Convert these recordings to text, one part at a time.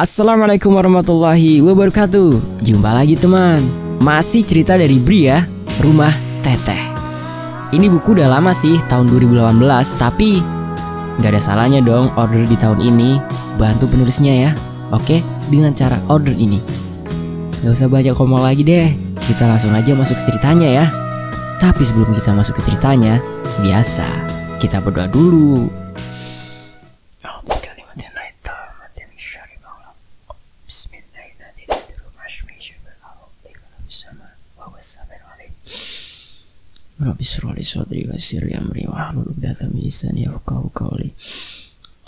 Assalamualaikum warahmatullahi wabarakatuh. Jumpa lagi teman. Masih cerita dari Bri ya, Rumah Teteh. Ini buku udah lama sih, tahun 2018. Tapi gak ada salahnya dong order di tahun ini. Bantu penulisnya ya, oke? Dengan cara order ini. Gak usah banyak ngomong lagi deh, kita langsung aja masuk ke ceritanya ya. Tapi sebelum kita masuk ke ceritanya, biasa kita berdoa dulu. Rabbi shrah li sadri wa yassir li amri wahlul 'uqdatam min lisani yafqahu qawli.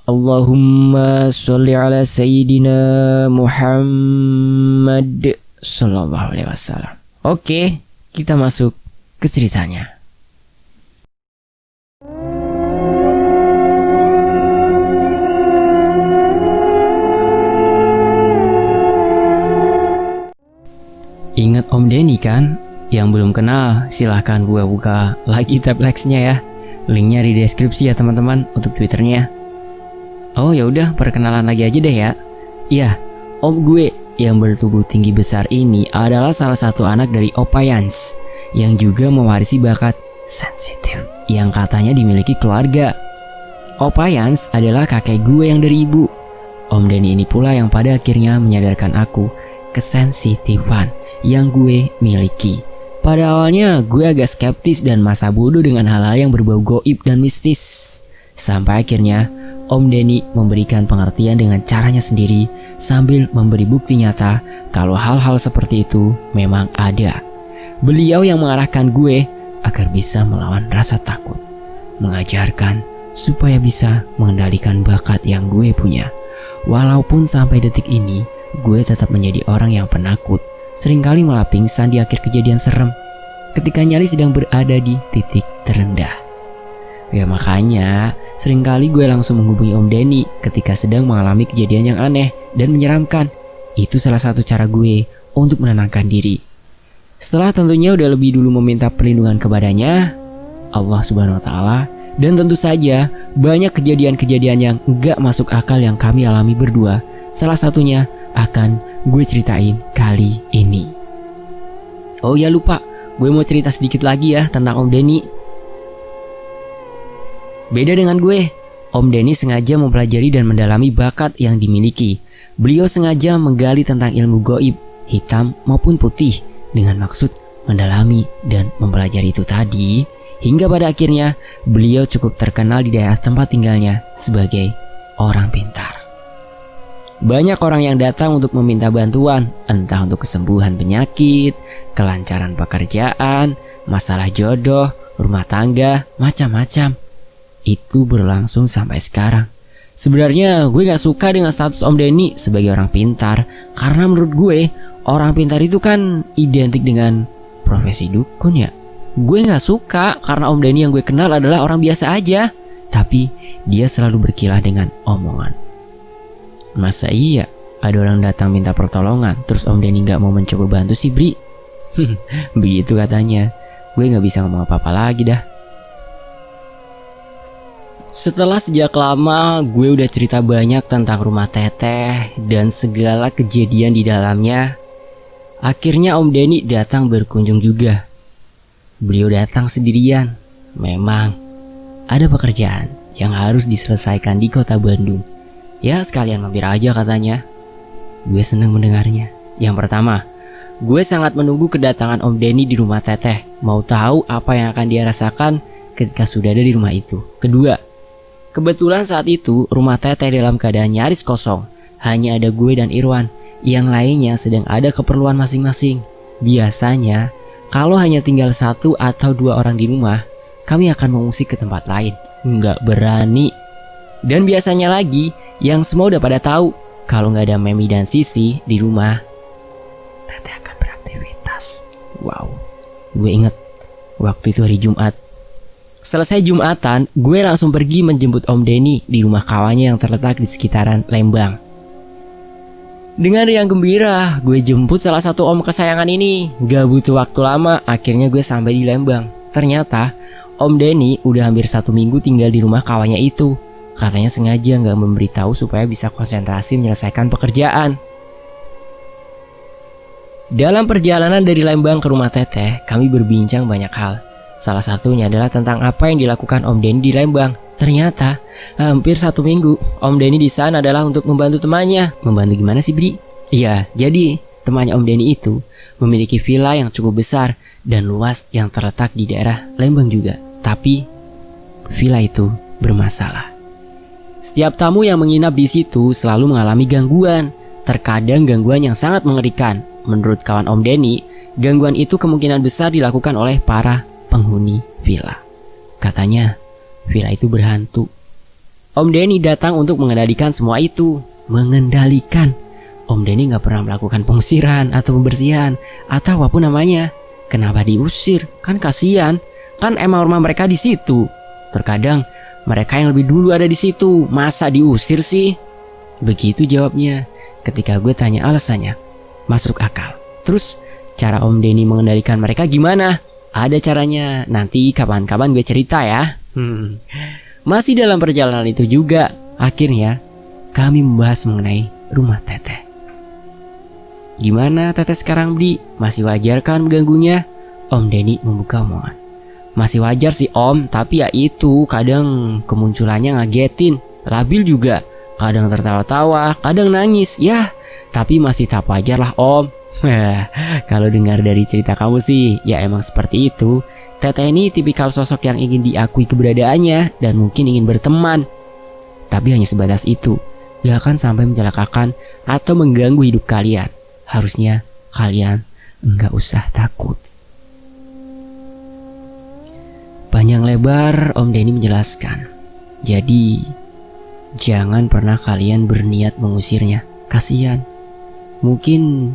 Allahumma sholli ala sayyidina Muhammad sallallahu alaihi wasallam. Oke, kita masuk ke ceritanya. Ingat Om Denny kan? Yang belum kenal, silahkan buka lagi tab likes-nya ya. Linknya di deskripsi ya teman-teman untuk Twitternya. Oh ya udah, perkenalan lagi aja deh ya. Iya, om gue yang bertubuh tinggi besar ini adalah salah satu anak dari Opa Yans yang juga mewarisi bakat sensitif yang katanya dimiliki keluarga. Opa Yans adalah kakek gue yang dari ibu. Om Denny ini pula yang pada akhirnya menyadarkan aku kesensitifan yang gue miliki. Pada awalnya gue agak skeptis dan masa bodoh dengan hal-hal yang berbau goib dan mistis. Sampai akhirnya Om Denny memberikan pengertian dengan caranya sendiri sambil memberi bukti nyata kalau hal-hal seperti itu memang ada. Beliau yang mengarahkan gue agar bisa melawan rasa takut, mengajarkan supaya bisa mengendalikan bakat yang gue punya. Walaupun sampai detik ini gue tetap menjadi orang yang penakut, seringkali malah pingsan di akhir kejadian serem ketika nyali sedang berada di titik terendah. Ya makanya seringkali gue langsung menghubungi Om Denny ketika sedang mengalami kejadian yang aneh dan menyeramkan. Itu salah satu cara gue untuk menenangkan diri. Setelah tentunya udah lebih dulu meminta perlindungan kepadanya, Allah Subhanahu Wa Taala, dan tentu saja banyak kejadian-kejadian yang gak masuk akal yang kami alami berdua. Salah satunya akan gue ceritain kali ini. Oh ya lupa, gue mau cerita sedikit lagi ya tentang Om Denny. Beda dengan gue, Om Denny sengaja mempelajari dan mendalami bakat yang dimiliki. Beliau sengaja menggali tentang ilmu goib, hitam maupun putih, dengan maksud mendalami dan mempelajari itu tadi, hingga pada akhirnya beliau cukup terkenal di daerah tempat tinggalnya sebagai orang pintar. Banyak orang yang datang untuk meminta bantuan, entah untuk kesembuhan penyakit, kelancaran pekerjaan, masalah jodoh, rumah tangga, macam-macam. Itu berlangsung sampai sekarang. Sebenarnya gue gak suka dengan status Om Denny sebagai orang pintar, karena menurut gue orang pintar itu kan identik dengan profesi dukun ya. Gue gak suka karena Om Denny yang gue kenal adalah orang biasa aja, tapi dia selalu berkilah dengan omongan. Masa iya ada orang datang minta pertolongan terus Om Denny gak mau mencoba bantu si Bri? Begitu katanya. Gue gak bisa ngomong apa-apa lagi dah. Setelah sejak lama gue udah cerita banyak tentang rumah Teteh dan segala kejadian di dalamnya, akhirnya Om Denny datang berkunjung juga. Beliau datang sendirian. Memang ada pekerjaan yang harus diselesaikan di kota Bandung. Ya sekalian mampir aja katanya. Gue senang mendengarnya. Yang pertama, gue sangat menunggu kedatangan Om Denny di rumah Teteh. Mau tahu apa yang akan dia rasakan ketika sudah ada di rumah itu. Kedua, kebetulan saat itu rumah Teteh dalam keadaan nyaris kosong. Hanya ada gue dan Irwan. Yang lainnya sedang ada keperluan masing-masing. Biasanya kalau hanya tinggal 1 atau 2 orang di rumah, kami akan mengungsi ke tempat lain. Nggak berani. Dan biasanya lagi, yang semua udah pada tahu kalau nggak ada Memi dan Sisi di rumah, Teteh akan beraktivitas. Wow, gue inget waktu itu hari Jumat. Selesai Jumatan, gue langsung pergi menjemput Om Denny di rumah kawannya yang terletak di sekitaran Lembang. Dengan riang gembira, gue jemput salah satu om kesayangan ini. Gak butuh waktu lama, akhirnya gue sampai di Lembang. Ternyata Om Denny udah hampir 1 minggu tinggal di rumah kawannya itu. Katanya sengaja nggak memberitahu supaya bisa konsentrasi menyelesaikan pekerjaan. Dalam perjalanan dari Lembang ke rumah Teteh, kami berbincang banyak hal. Salah satunya adalah tentang apa yang dilakukan Om Denny di Lembang. Ternyata hampir 1 minggu Om Denny di sana adalah untuk membantu temannya. Membantu gimana sih, Bri? Iya, jadi temannya Om Denny itu memiliki villa yang cukup besar dan luas yang terletak di daerah Lembang juga. Tapi villa itu bermasalah. Setiap tamu yang menginap di situ selalu mengalami gangguan. Terkadang gangguan yang sangat mengerikan. Menurut kawan Om Denny, gangguan itu kemungkinan besar dilakukan oleh para penghuni villa. Katanya villa itu berhantu. Om Denny datang untuk mengendalikan semua itu. Mengendalikan. Om Denny gak pernah melakukan pengusiran atau pembersihan atau apapun namanya. Kenapa diusir? Kan kasihan. Kan emang rumah mereka di situ. Terkadang mereka yang lebih dulu ada di situ. Masa diusir sih? Begitu jawabnya. Ketika gue tanya alasannya, masuk akal. Terus cara Om Denny mengendalikan mereka gimana? Ada caranya. Nanti kapan-kapan gue cerita ya. Masih dalam perjalanan itu juga, akhirnya kami membahas mengenai rumah Teteh. Gimana Teteh sekarang, Bri? Masih wajar kan mengganggunya? Om Denny membuka omongan. Masih wajar sih Om, tapi ya itu kadang kemunculannya ngagetin. Labil juga, kadang tertawa-tawa, kadang nangis. Ya, tapi masih tak wajar lah Om. Kalau dengar dari cerita kamu sih, ya emang seperti itu. Teteh ini tipikal sosok yang ingin diakui keberadaannya dan mungkin ingin berteman. Tapi hanya sebatas itu, gak akan sampai mencelakakan atau mengganggu hidup kalian. Harusnya kalian enggak usah takut. Panjang lebar Om Denny menjelaskan. Jadi jangan pernah kalian berniat mengusirnya. Kasihan. Mungkin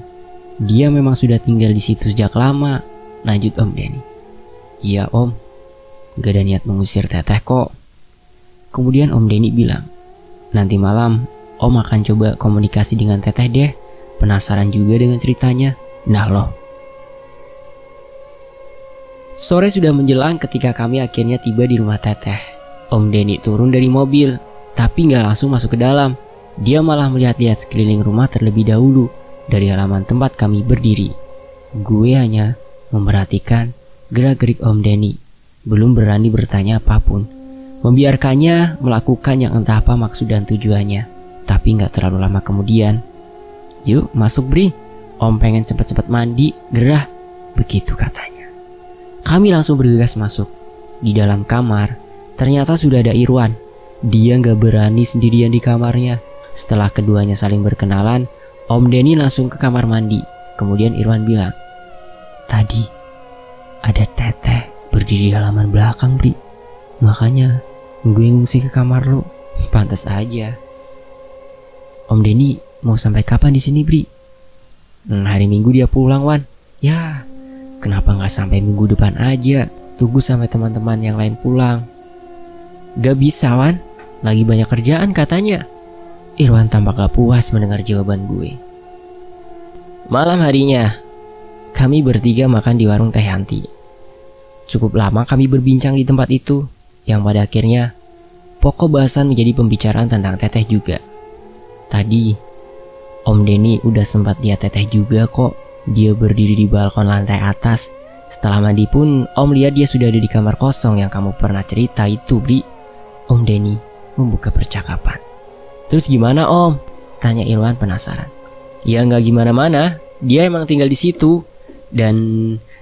dia memang sudah tinggal di situ sejak lama. Lanjut Om Denny. Iya Om, gak ada niat mengusir Teteh kok. Kemudian Om Denny bilang, nanti malam Om akan coba komunikasi dengan Teteh deh. Penasaran juga dengan ceritanya. Nah loh. Sore sudah menjelang ketika kami akhirnya tiba di rumah Teteh. Om Denny turun dari mobil, tapi gak langsung masuk ke dalam. Dia malah melihat-lihat sekeliling rumah terlebih dahulu dari halaman tempat kami berdiri. Gue hanya memperhatikan gerak-gerik Om Denny, belum berani bertanya apapun. Membiarkannya melakukan yang entah apa maksud dan tujuannya. Tapi gak terlalu lama kemudian, yuk masuk Bri, Om pengen cepet-cepet mandi, gerah. Begitu katanya. Kami langsung bergegas masuk. Di dalam kamar, ternyata sudah ada Irwan. Dia gak berani sendirian di kamarnya. Setelah keduanya saling berkenalan, Om Denny langsung ke kamar mandi. Kemudian Irwan bilang, tadi ada Teteh berdiri di halaman belakang Bri. Makanya gue ngungsi ke kamar lo. Pantas aja. Om Denny mau sampai kapan di sini Bri? Hari Minggu dia pulang Wan. Ya, kenapa gak sampai minggu depan aja? Tunggu sampai teman-teman yang lain pulang. Gak bisa Wan, lagi banyak kerjaan katanya. Irwan tampak gak puas mendengar jawaban gue. Malam harinya, kami bertiga makan di warung Teh Yanti. Cukup lama kami berbincang di tempat itu, yang pada akhirnya pokok bahasan menjadi pembicaraan tentang Teteh juga. Tadi Om Denny udah sempat lihat Teteh juga kok. Dia berdiri di balkon lantai atas. Setelah mandi pun Om lihat dia sudah ada di kamar kosong yang kamu pernah cerita itu Bri. Om Denny membuka percakapan. Terus gimana Om? Tanya Irwan penasaran. Ya nggak gimana-mana, dia emang tinggal di situ. Dan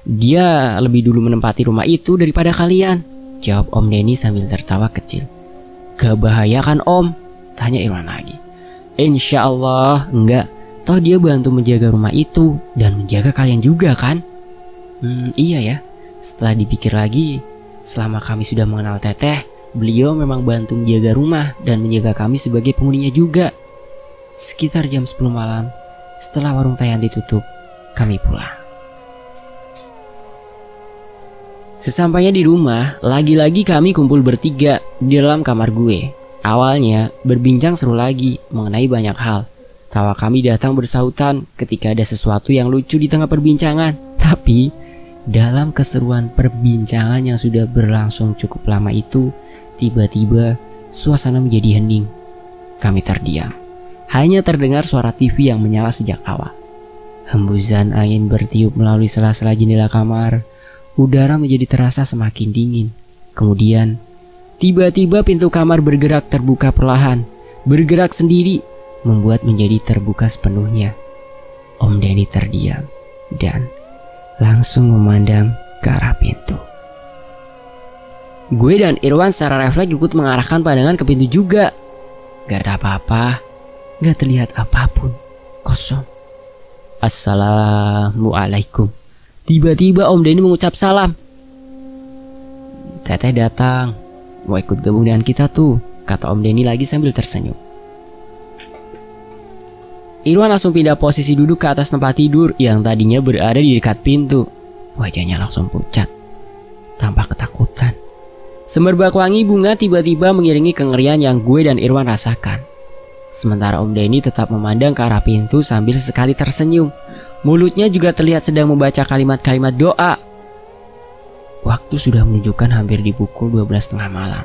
dia lebih dulu menempati rumah itu daripada kalian. Jawab Om Denny sambil tertawa kecil. Gak bahaya kan Om? Tanya Irwan lagi. Insya Allah enggak. Toh dia bantu menjaga rumah itu dan menjaga kalian juga kan? Iya ya. Setelah dipikir lagi, selama kami sudah mengenal Teteh, beliau memang bantu menjaga rumah dan menjaga kami sebagai penghuninya juga. Sekitar jam 10 malam, setelah warung Teh Yanti ditutup, kami pulang. Sesampainya di rumah, lagi-lagi kami kumpul bertiga di dalam kamar gue. Awalnya berbincang seru lagi mengenai banyak hal. Tawa kami datang bersahutan ketika ada sesuatu yang lucu di tengah perbincangan. Tapi dalam keseruan perbincangan yang sudah berlangsung cukup lama itu, tiba-tiba suasana menjadi hening. Kami terdiam. Hanya terdengar suara TV yang menyala sejak awal. Hembusan angin bertiup melalui sela-sela jendela kamar. Udara menjadi terasa semakin dingin. Kemudian, tiba-tiba pintu kamar bergerak terbuka perlahan. Bergerak sendiri, membuat menjadi terbuka sepenuhnya. Om Denny terdiam dan langsung memandang ke arah pintu. Gue dan Irwan secara refleks ikut mengarahkan pandangan ke pintu juga. Gak ada apa-apa, gak terlihat apapun, kosong. Assalamualaikum. Tiba-tiba Om Denny mengucap salam. Teteh datang, mau ikut gabung dengan kita tuh, kata Om Denny lagi sambil tersenyum. Irwan langsung pindah posisi duduk ke atas tempat tidur yang tadinya berada di dekat pintu. Wajahnya langsung pucat, tampak ketakutan. Semerbak wangi bunga tiba-tiba mengiringi kengerian yang gue dan Irwan rasakan. Sementara Om Denny tetap memandang ke arah pintu sambil sekali tersenyum. Mulutnya juga terlihat sedang membaca kalimat-kalimat doa. Waktu sudah menunjukkan hampir di pukul 12:30 malam.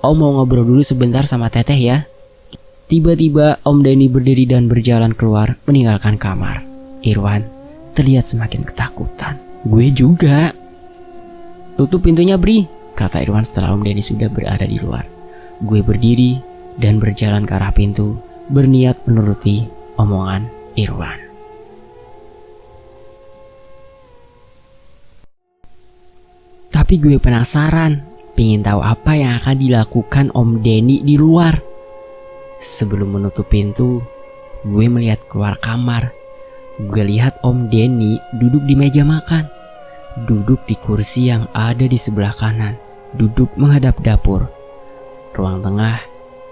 Om mau ngobrol dulu sebentar sama Teteh ya. Tiba-tiba Om Denny berdiri dan berjalan keluar meninggalkan kamar. Irwan terlihat semakin ketakutan. Gue juga. Tutup pintunya, Bri, kata Irwan setelah Om Denny sudah berada di luar. Gue berdiri dan berjalan ke arah pintu, berniat menuruti omongan Irwan. Tapi gue penasaran, pengen tahu apa yang akan dilakukan Om Denny di luar. Sebelum menutup pintu, gue melihat keluar kamar. Gue lihat Om Denny duduk di meja makan. Duduk di kursi yang ada di sebelah kanan. Duduk menghadap dapur. Ruang tengah,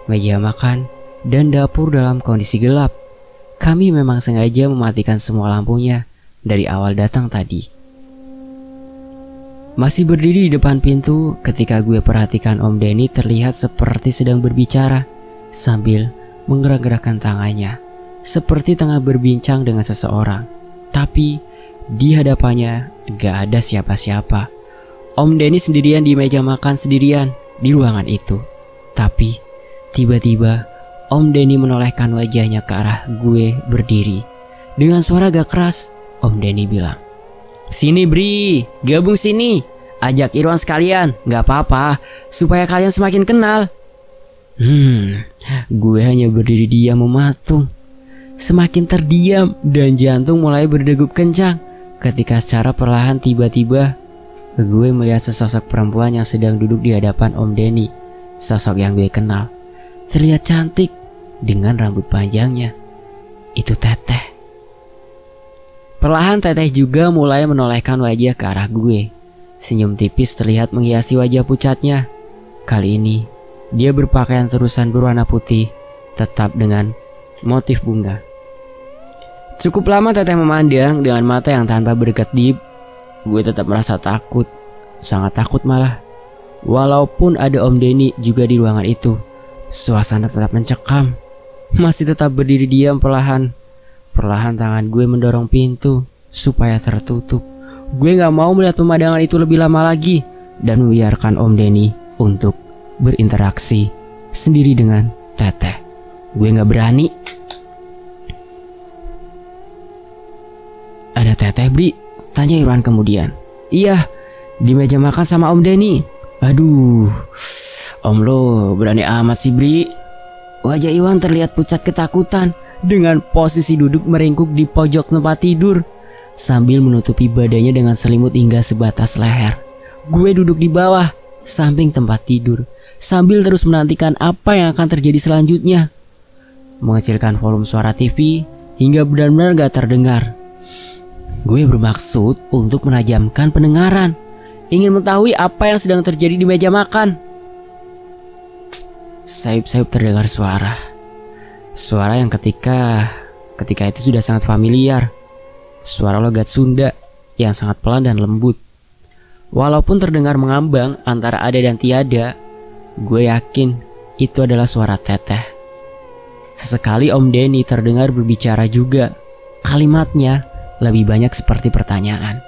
meja makan, dan dapur dalam kondisi gelap. Kami memang sengaja mematikan semua lampunya dari awal datang tadi. Masih berdiri di depan pintu ketika gue perhatikan Om Denny terlihat seperti sedang berbicara sambil menggerak-gerakkan tangannya, seperti tengah berbincang dengan seseorang. Tapi di hadapannya gak ada siapa-siapa. Om Denny sendirian di meja makan, sendirian di ruangan itu. Tapi tiba-tiba Om Denny menolehkan wajahnya ke arah gue berdiri. Dengan suara agak keras, Om Denny bilang, "Sini Bri, gabung sini. Ajak Irwan sekalian, gak apa-apa, supaya kalian semakin kenal." Gue hanya berdiri diam mematung. Semakin terdiam dan jantung mulai berdegup kencang ketika secara perlahan tiba-tiba gue melihat sesosok perempuan yang sedang duduk di hadapan Om Denny. Sosok yang gue kenal, terlihat cantik dengan rambut panjangnya. Itu Teteh. Perlahan Teteh juga mulai menolehkan wajah ke arah gue. Senyum tipis terlihat menghiasi wajah pucatnya. Kali ini dia berpakaian terusan berwarna putih, tetap dengan motif bunga. Cukup lama Teteh memandang dengan mata yang tanpa berkedip. Gue tetap merasa takut, sangat takut malah. Walaupun ada Om Denny juga di ruangan itu, suasana tetap mencekam. Masih tetap berdiri diam perlahan. Perlahan tangan gue mendorong pintu supaya tertutup. Gue gak mau melihat pemandangan itu lebih lama lagi dan membiarkan Om Denny untuk berinteraksi sendiri dengan Teteh. Gue gak berani. "Ada Teteh Bri?" tanya Irwan kemudian. "Iya, di meja makan sama Om Denny." "Aduh, Om lo berani amat sih Bri." Wajah Irwan terlihat pucat ketakutan dengan posisi duduk meringkuk di pojok tempat tidur sambil menutupi badannya dengan selimut hingga sebatas leher. Gue duduk di bawah samping tempat tidur sambil terus menantikan apa yang akan terjadi selanjutnya. Mengecilkan volume suara TV hingga benar-benar gak terdengar. Gue bermaksud untuk menajamkan pendengaran, ingin mengetahui apa yang sedang terjadi di meja makan. Sayup-sayup terdengar suara. Suara yang ketika itu sudah sangat familiar. Suara logat Sunda yang sangat pelan dan lembut. Walaupun terdengar mengambang antara ada dan tiada, gue yakin itu adalah suara Teteh. Sesekali Om Denny terdengar berbicara juga. Kalimatnya lebih banyak seperti pertanyaan.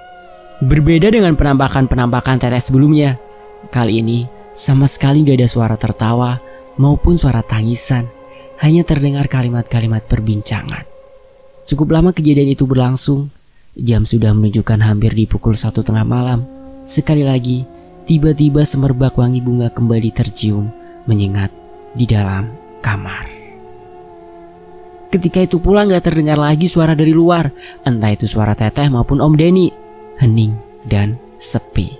Berbeda dengan penampakan-penampakan Teteh sebelumnya, kali ini Sama sekali gak ada suara tertawa maupun suara tangisan. Hanya terdengar kalimat-kalimat perbincangan. Cukup lama kejadian itu berlangsung. Jam sudah menunjukkan hampir di pukul 1:30 malam. Sekali lagi, tiba-tiba semerbak wangi bunga kembali tercium menyengat di dalam kamar. Ketika itu pula gak terdengar lagi suara dari luar. Entah itu suara Teteh maupun Om Denny. Hening dan sepi.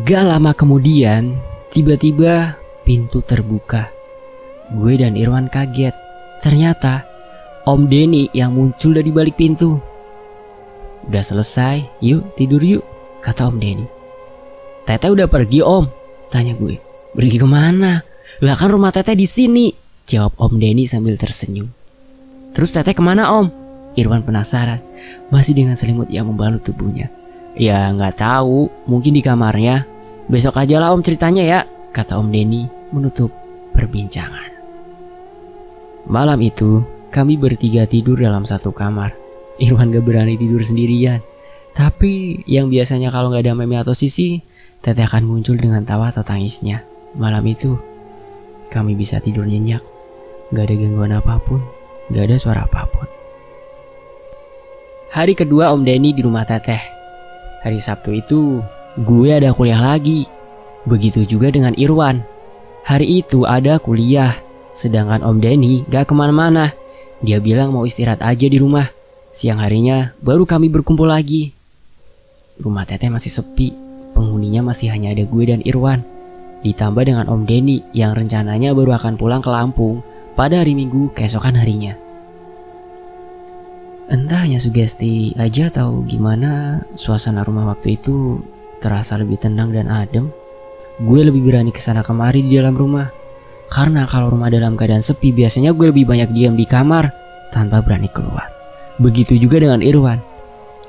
Gak lama kemudian, tiba-tiba pintu terbuka. Gue dan Irwan kaget. Ternyata Om Denny yang muncul dari balik pintu. Udah selesai, yuk tidur yuk, kata Om Denny. Teteh udah pergi Om, tanya gue. Pergi kemana? Lah kan rumah Teteh di sini, jawab Om Denny sambil tersenyum. Terus Teteh kemana Om? Irwan penasaran, masih dengan selimut yang membalut tubuhnya. Ya nggak tahu, mungkin di kamarnya. Besok aja lah Om ceritanya ya, kata Om Denny menutup perbincangan. Malam itu kami bertiga tidur dalam satu kamar. Irwan gak berani tidur sendirian. Tapi yang biasanya kalau gak ada Meme atau Sisi, Teteh akan muncul dengan tawa atau tangisnya. Malam itu kami bisa tidur nyenyak. Gak ada gangguan apapun, gak ada suara apapun. Hari kedua Om Denny di rumah Teteh. Hari Sabtu itu gue ada kuliah lagi. Begitu juga dengan Irwan. Hari itu ada kuliah. Sedangkan Om Denny gak kemana-mana. Dia bilang mau istirahat aja di rumah. Siang harinya baru kami berkumpul lagi. Rumah Teteh masih sepi. Penghuninya masih hanya ada gue dan Irwan. Ditambah dengan Om Denny yang rencananya baru akan pulang ke Lampung pada hari Minggu keesokan harinya. Entah hanya sugesti aja atau gimana, suasana rumah waktu itu terasa lebih tenang dan adem. Gue lebih berani kesana kemari di dalam rumah. Karena kalau rumah dalam keadaan sepi, biasanya gue lebih banyak diam di kamar tanpa berani keluar. Begitu juga dengan Irwan.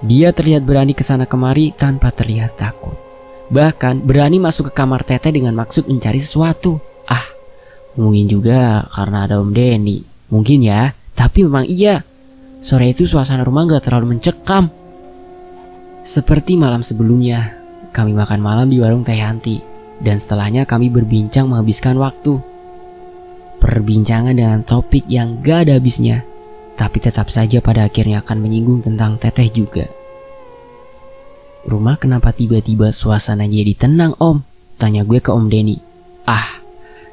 Dia terlihat berani kesana kemari tanpa terlihat takut. Bahkan berani masuk ke kamar Teteh dengan maksud mencari sesuatu. Mungkin juga karena ada Om Denny. Mungkin ya, tapi memang iya. Sore itu suasana rumah gak terlalu mencekam. Seperti malam sebelumnya, kami makan malam di warung Teh Yanti. Dan setelahnya kami berbincang menghabiskan waktu. Perbincangan dengan topik yang gak ada habisnya. Tapi tetap saja pada akhirnya akan menyinggung tentang Teteh juga. Rumah kenapa tiba-tiba suasana jadi tenang Om? Tanya gue ke Om Denny.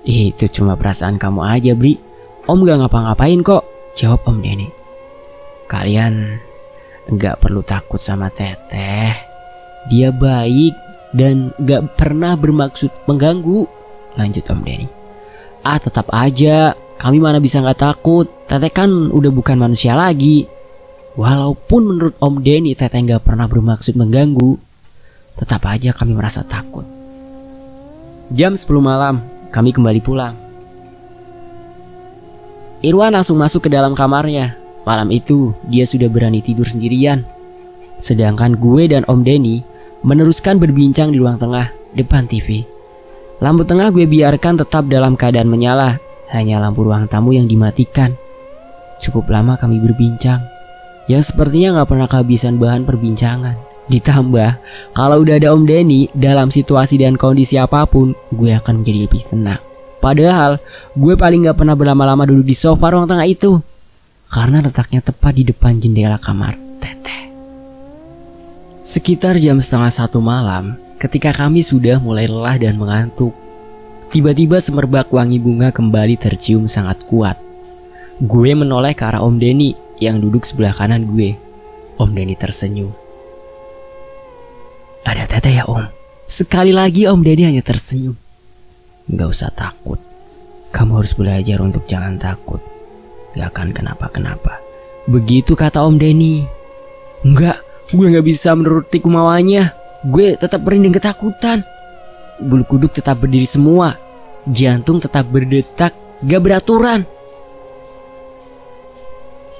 Itu cuma perasaan kamu aja Bri. Om gak ngapa-ngapain kok, jawab Om Denny. Kalian gak perlu takut sama Teteh. Dia baik dan gak pernah bermaksud mengganggu, lanjut Om Denny. Tetap aja, kami mana bisa gak takut. Teteh kan udah bukan manusia lagi. Walaupun menurut Om Denny Teteh gak pernah bermaksud mengganggu, tetap aja kami merasa takut. Jam 10 malam, kami kembali pulang. Irwan langsung masuk ke dalam kamarnya. Malam itu dia sudah berani tidur sendirian. Sedangkan gue dan Om Denny meneruskan berbincang di ruang tengah depan TV. Lampu tengah gue biarkan tetap dalam keadaan menyala. Hanya lampu ruang tamu yang dimatikan. Cukup lama kami berbincang. Yang sepertinya gak pernah kehabisan bahan perbincangan. Ditambah kalau udah ada Om Denny dalam situasi dan kondisi apapun, gue akan menjadi lebih tenang. Padahal gue paling gak pernah berlama-lama duduk di sofa ruang tengah itu. Karena letaknya tepat di depan jendela kamar Teteh. Sekitar jam 12:30 malam, ketika kami sudah mulai lelah dan mengantuk, tiba-tiba semerbak wangi bunga kembali tercium sangat kuat. Gue menoleh ke arah Om Denny yang duduk sebelah kanan gue. Om Denny tersenyum. Ada Teteh ya Om? Sekali lagi Om Denny hanya tersenyum. Gak usah takut. Kamu harus belajar untuk jangan takut. Gak akan kenapa-kenapa. Begitu kata Om Denny. Enggak, gue gak bisa menuruti kemauannya. Gue tetap merinding ketakutan. Bulu kuduk tetap berdiri semua. Jantung tetap berdetak, gak beraturan.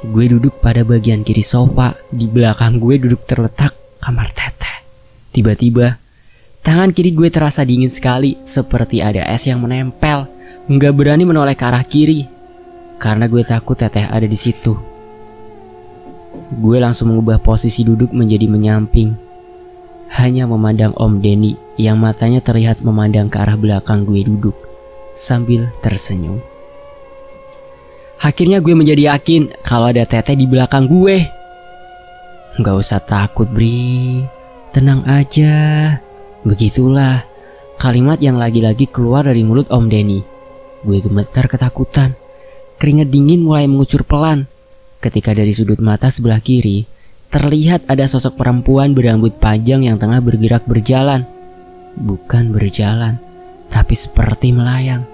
Gue duduk pada bagian kiri sofa. Di belakang gue duduk terletak kamar Teteh. Tiba-tiba tangan kiri gue terasa dingin sekali, seperti ada es yang menempel. Gak berani menoleh ke arah kiri karena gue takut Teteh ada di situ. Gue langsung mengubah posisi duduk menjadi menyamping, hanya memandang Om Denny yang matanya terlihat memandang ke arah belakang gue duduk sambil tersenyum. Akhirnya gue menjadi yakin kalau ada Teteh di belakang gue. Gak usah takut Bri, tenang aja. Begitulah kalimat yang lagi-lagi keluar dari mulut Om Denny. Gue gemetar ketakutan. Keringat dingin mulai mengucur pelan ketika dari sudut mata sebelah kiri terlihat ada sosok perempuan berambut panjang yang tengah bergerak berjalan. Bukan berjalan, tapi seperti melayang.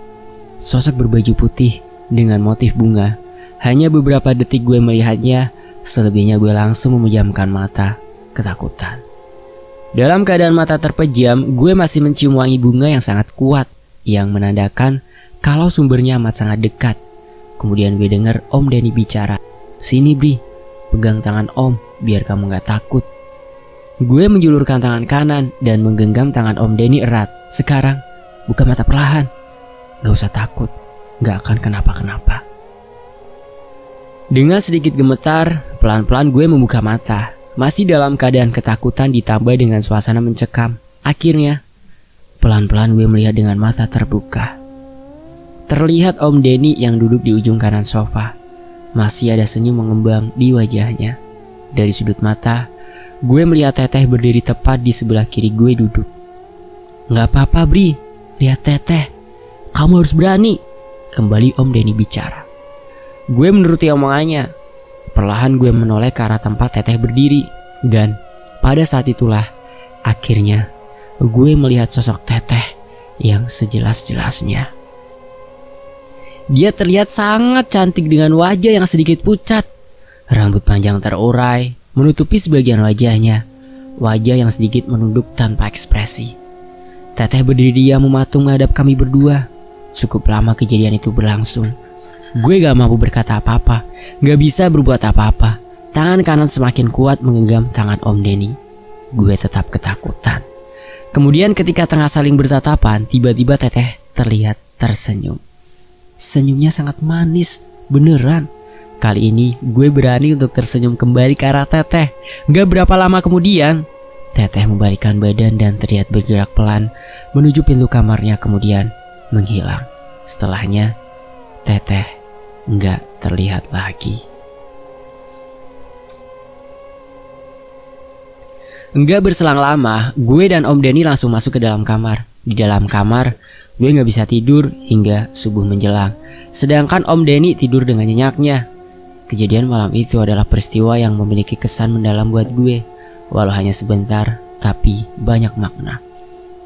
Sosok berbaju putih dengan motif bunga. Hanya beberapa detik gue melihatnya, selebihnya gue langsung memejamkan mata, ketakutan. Dalam keadaan mata terpejam, gue masih mencium wangi bunga yang sangat kuat, yang menandakan kalau sumbernya amat sangat dekat. Kemudian gue dengar Om Denny bicara, "Sini Bri, pegang tangan Om biar kamu gak takut." Gue menjulurkan tangan kanan dan menggenggam tangan Om Denny erat. "Sekarang buka mata perlahan. Gak usah takut, gak akan kenapa-kenapa." Dengan sedikit gemetar, pelan-pelan gue membuka mata. Masih dalam keadaan ketakutan ditambah dengan suasana mencekam. Akhirnya, pelan-pelan gue melihat dengan mata terbuka. Terlihat Om Denny yang duduk di ujung kanan sofa. Masih ada senyum mengembang di wajahnya. Dari sudut mata, gue melihat Teteh berdiri tepat di sebelah kiri gue duduk. "Gak apa-apa Bri, lihat Teteh. Kamu harus berani," kembali Om Denny bicara. Gue menuruti omongannya. Perlahan gue menoleh ke arah tempat Teteh berdiri. Dan pada saat itulah akhirnya gue melihat sosok Teteh yang sejelas-jelasnya. Dia terlihat sangat cantik dengan wajah yang sedikit pucat. Rambut panjang terurai menutupi sebagian wajahnya. Wajah yang sedikit menunduk tanpa ekspresi. Teteh berdiri diam mematung menghadap kami berdua. Cukup lama kejadian itu berlangsung. Gue gak mampu berkata apa-apa, gak bisa berbuat apa-apa. Tangan kanan semakin kuat menggenggam tangan Om Denny. Gue tetap ketakutan. Kemudian ketika tengah saling bertatapan, tiba-tiba Teteh terlihat tersenyum. Senyumnya sangat manis, beneran. Kali ini gue berani untuk tersenyum kembali ke arah Teteh. Gak berapa lama kemudian, Teteh membalikkan badan dan terlihat bergerak pelan menuju pintu kamarnya, kemudian menghilang. Setelahnya, Teteh nggak terlihat lagi. Nggak berselang lama, gue dan Om Denny langsung masuk ke dalam kamar. Di dalam kamar, gue nggak bisa tidur hingga subuh menjelang. Sedangkan Om Denny tidur dengan nyenyaknya. Kejadian malam itu adalah peristiwa yang memiliki kesan mendalam buat gue. Walau hanya sebentar, tapi banyak makna.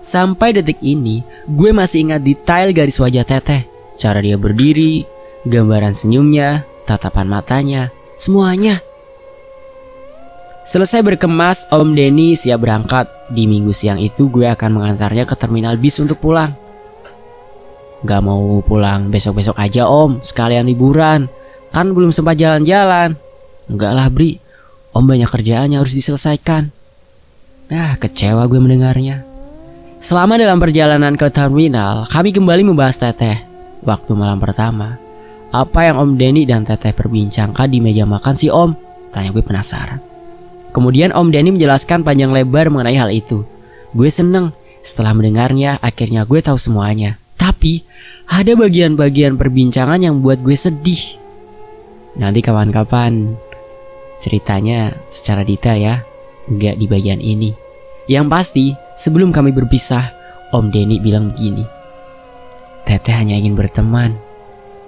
Sampai detik ini, gue masih ingat detail garis wajah Teteh. Cara dia berdiri, gambaran senyumnya, tatapan matanya, semuanya. Selesai berkemas, Om Denny siap berangkat. Di minggu siang itu gue akan mengantarnya ke terminal bis untuk pulang. "Gak mau pulang besok-besok aja Om, sekalian liburan. Kan belum sempat jalan-jalan." "Enggak lah Bri, Om banyak kerjaan yang harus diselesaikan." Kecewa gue mendengarnya. Selama dalam perjalanan ke terminal, kami kembali membahas Teteh. Waktu malam pertama, apa yang Om Denny dan Teteh perbincangkan di meja makan si Om? Tanya gue penasaran. Kemudian Om Denny menjelaskan panjang lebar mengenai hal itu. Gue seneng. Setelah mendengarnya, akhirnya gue tahu semuanya. Tapi ada bagian-bagian perbincangan yang buat gue sedih. Nanti kapan-kapan ceritanya secara detail ya, nggak di bagian ini. Yang pasti sebelum kami berpisah, Om Denny bilang begini, "Teteh hanya ingin berteman.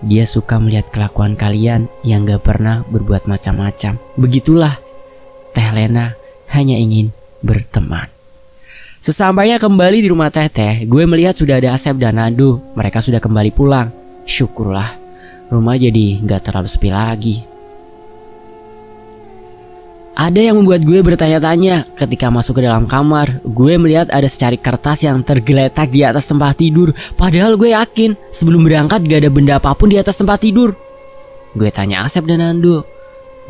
Dia suka melihat kelakuan kalian yang gak pernah berbuat macam-macam. Begitulah, Teh Lena hanya ingin berteman." Sesampainya kembali di rumah Teteh, gue melihat sudah ada Asep dan Nando. Mereka sudah kembali pulang. Syukurlah, rumah jadi gak terlalu sepi lagi. Ada yang membuat gue bertanya-tanya. Ketika masuk ke dalam kamar, gue melihat ada secari kertas yang tergeletak di atas tempat tidur. Padahal gue yakin sebelum berangkat gak ada benda apapun di atas tempat tidur. Gue tanya Asep dan Nando.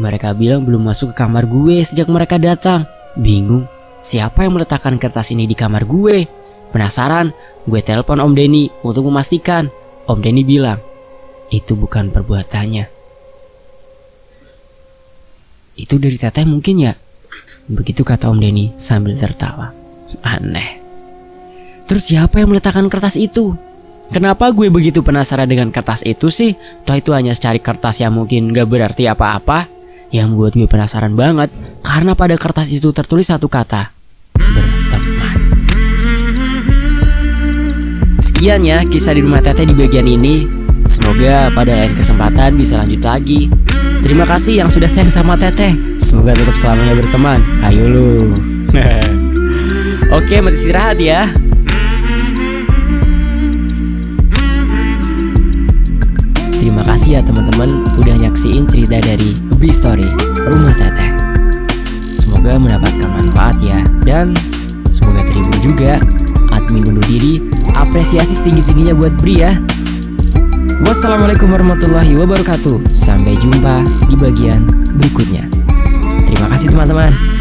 Mereka bilang belum masuk ke kamar gue sejak mereka datang. Bingung, siapa yang meletakkan kertas ini di kamar gue? Penasaran, gue telepon Om Denny untuk memastikan. Om Denny bilang, "Itu bukan perbuatannya. Itu dari Teteh mungkin ya?" Begitu kata Om Denny sambil tertawa. Aneh. Terus siapa yang meletakkan kertas itu? Kenapa gue begitu penasaran dengan kertas itu sih? Toh itu hanya secari kertas yang mungkin gak berarti apa-apa. Yang membuat gue penasaran banget karena pada kertas itu tertulis satu kata, berteman. Sekian ya kisah di rumah Teteh di bagian ini. Semoga pada lain kesempatan bisa lanjut lagi. Terima kasih yang sudah sayang sama Teteh. Semoga tetap selamanya berteman. Ayo lu. Oke, mati istirahat ya. Terima kasih ya teman-teman udah nyaksiin cerita dari B Story Rumah Teteh. Semoga mendapatkan manfaat ya. Dan semoga terhibur juga. Admin undur diri. Apresiasi setinggi-tingginya buat Bri ya. Wassalamualaikum warahmatullahi wabarakatuh. Sampai jumpa di bagian berikutnya. Terima kasih teman-teman.